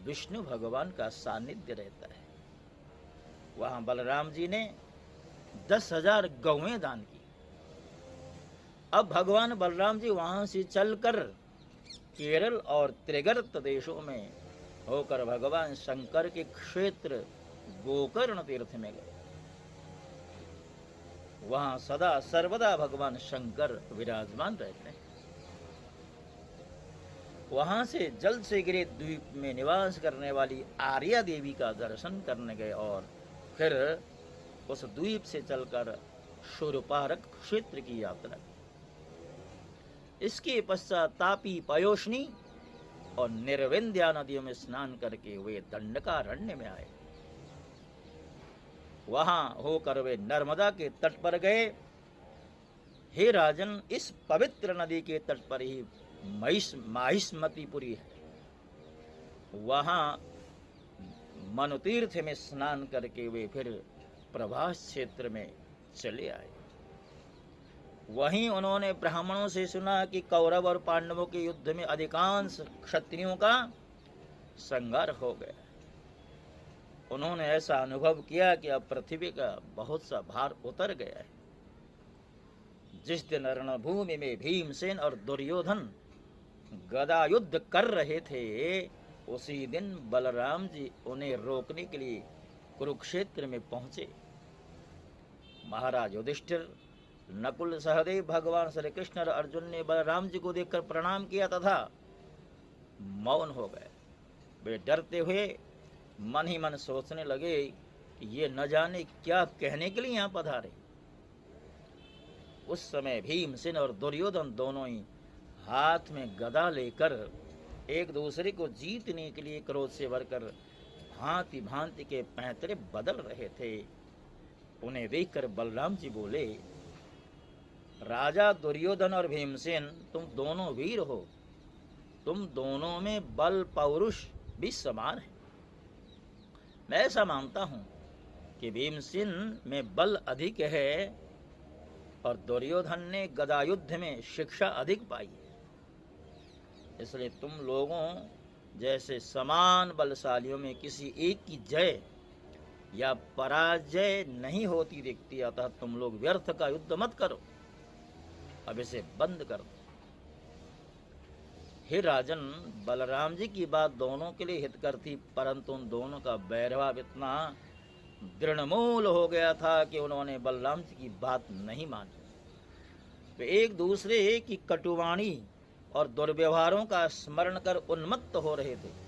विष्णु भगवान का सानिध्य रहता है। वहां बलराम जी ने 10,000 गौएं दान की। अब भगवान बलराम जी वहां से चलकर केरल और त्रिगर्त देशों में होकर भगवान शंकर के क्षेत्र गोकर्ण तीर्थ में गए। वहां सदा सर्वदा भगवान शंकर विराजमान रहते हैं। वहां से जल से गिरे द्वीप में निवास करने वाली आर्या देवी का दर्शन करने गए और फिर उस द्वीप से चलकर शूरपारक क्षेत्र की यात्रा की। इसके पश्चात तापी, पयोष्णी और निर्विंध्या नदियों में स्नान करके वे दंडकारण्य में आए। वहां होकर वे नर्मदा के तट पर गए। हे राजन, इस पवित्र नदी के तट पर ही माहिष्मतिपुरी है। वहां मनुतीर्थ में स्नान करके वे फिर प्रभास क्षेत्र में चले आए। वहीं उन्होंने ब्राह्मणों से सुना कि कौरव और पांडवों के युद्ध में अधिकांश क्षत्रियों का संहार हो गया। उन्होंने ऐसा अनुभव किया कि अब पृथ्वी का बहुत सा भार उतर गया है। जिस दिन रणभूमि में भीमसेन और दुर्योधन गदा युद्ध कर रहे थे, उसी दिन बलराम जी उन्हें रोकने के लिए कुरुक्षेत्र में पहुंचे। महाराज युधिष्ठिर, नकुल, सहदेव, भगवान श्री कृष्ण और अर्जुन ने बलराम जी को देखकर प्रणाम किया तथा मौन हो गए। वे डरते हुए मन ही मन सोचने लगे कि ये न जाने क्या कहने के लिए यहाँ पधारे। उस समय भीमसेन और दुर्योधन दोनों ही हाथ में गदा लेकर एक दूसरे को जीतने के लिए क्रोध से भरकर भांति भांति के पैंतरे बदल रहे थे। उन्हें देखकर बलराम जी बोले, राजा दुर्योधन और भीमसेन, तुम दोनों वीर हो। तुम दोनों में बल पौरुष भी समान है। मैं ऐसा मानता हूं कि भीमसेन में बल अधिक है और दुर्योधन ने गदायुद्ध में शिक्षा अधिक पाई है। इसलिए तुम लोगों जैसे समान बलशालियों में किसी एक की जय या पराजय नहीं होती दिखती। अतः तुम लोग व्यर्थ का युद्ध मत करो, अब इसे बंद कर दो। हे राजन, बलराम जी की बात दोनों के लिए हितकर थी, परंतु उन दोनों का बैरभाव इतना दृढ़मूल हो गया था कि उन्होंने बलराम जी की बात नहीं मानी। वे एक दूसरे की कटुवाणी और दुर्व्यवहारों का स्मरण कर उन्मत्त हो रहे थे।